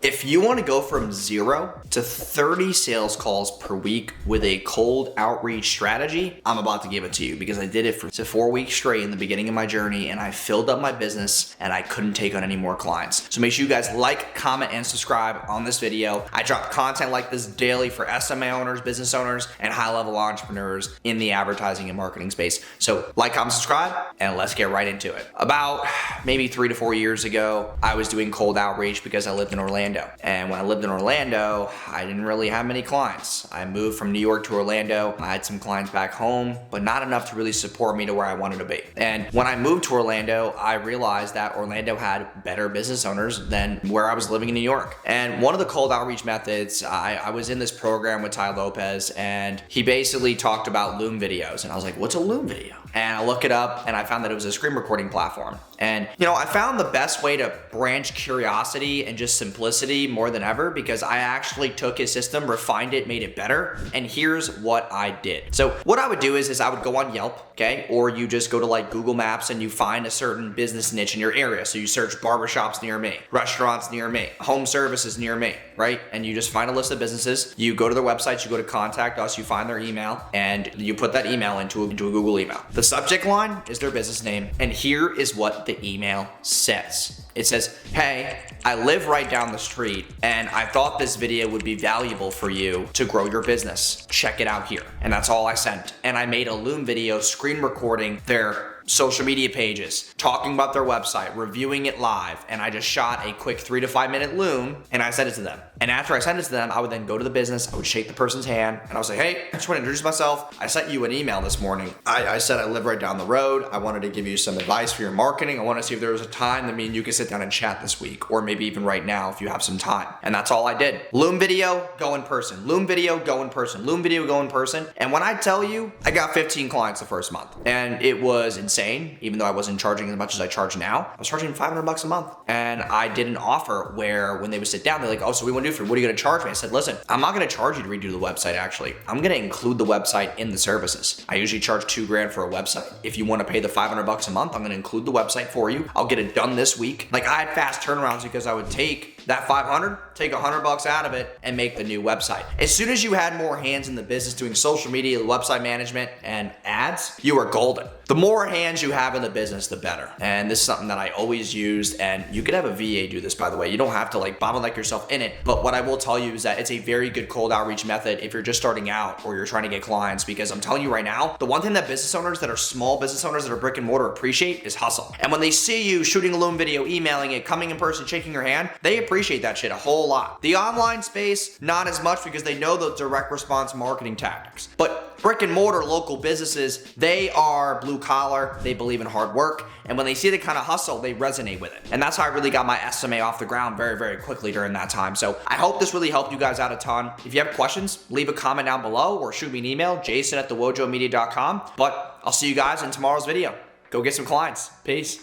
If you want to go from 0 to 30 sales calls per week with a cold outreach strategy, I'm about to give it to you because I did it for 4 weeks straight in the beginning of my journey, and I filled up my business and I couldn't take on any more clients. So make sure you guys like, comment, and subscribe on this video. I drop content like this daily for SMMA owners, business owners, and high-level entrepreneurs in the advertising and marketing space. So like, comment, subscribe, and let's get right into it. About maybe 3 to 4 years ago, I was doing cold outreach because I lived in Orlando. And when I lived in Orlando, I didn't really have many clients. I moved from New York to Orlando. I had some clients back home, but not enough to really support me to where I wanted to be. And when I moved to Orlando, I realized that Orlando had better business owners than where I was living in New York. And one of the cold outreach methods, I was in this program with Ty Lopez, and he basically talked about Loom videos. And I was like, what's a Loom video? And I look it up and I found that it was a screen recording platform. And I found the best way to branch curiosity and just simplicity more than ever, because I actually took his system, refined it, made it better. And here's what I did. So what I would do is I would go on Yelp, okay? Or you just go to like Google Maps and you find a certain business niche in your area. So you search barbershops near me, restaurants near me, home services near me, right? And you just find a list of businesses. You go to their websites, you go to contact us, you find their email, and you put that email into a Google email. The subject line is their business name. And here is what the email says. It says, hey, I live right down the street and I thought this video would be valuable for you to grow your business. Check it out here. And that's all I sent. And I made a Loom video screen recording their social media pages, talking about their website, reviewing it live, and I just shot a quick 3 to 5 minute Loom and I sent it to them. And after I sent it to them, I would then go to the business, I would shake the person's hand, and I was like, hey, I just want to introduce myself. I sent you an email this morning. I said I live right down the road. I wanted to give you some advice for your marketing. I want to see if there was a time that me and you could sit down and chat this week, or maybe even right now if you have some time. And that's all I did. Loom video, go in person. Loom video, go in person. Loom video, go in person. And when I tell you, I got 15 clients the first month. And it was insane, even though I wasn't charging as much as I charge now. I was charging $500 a month. And I did an offer where when they would sit down, they're like, oh, so what do you want to do for me? What are you going to charge me? I said, listen, I'm not going to charge you to redo the website, actually. I'm going to include the website in the services. I usually charge $2,000 for a website. If you want to pay the $500 a month, I'm going to include the website for you. I'll get it done this week. Like, I had fast turnarounds because I would take that $500, take $100 out of it, and make the new website. As soon as you had more hands in the business doing social media, website management, and ads, you are golden. The more hands you have in the business, the better. And this is something that I always used, and you could have a VA do this, by the way. You don't have to like bottleneck yourself in it, but what I will tell you is that it's a very good cold outreach method if you're just starting out or you're trying to get clients, because I'm telling you right now, the one thing that business owners that are small business owners that are brick and mortar appreciate is hustle. And when they see you shooting a Loom video, emailing it, coming in person, shaking your hand, they appreciate that shit a whole lot. The online space, not as much, because they know the direct response marketing tactics. But brick and mortar local businesses, they are blue collar, they believe in hard work, and when they see the kind of hustle, they resonate with it. And that's how I really got my SMA off the ground very, very quickly during that time. So I hope this really helped you guys out a ton. If you have questions, leave a comment down below or shoot me an email, jason@thewojomedia.com. But I'll see you guys in tomorrow's video. Go get some clients. Peace.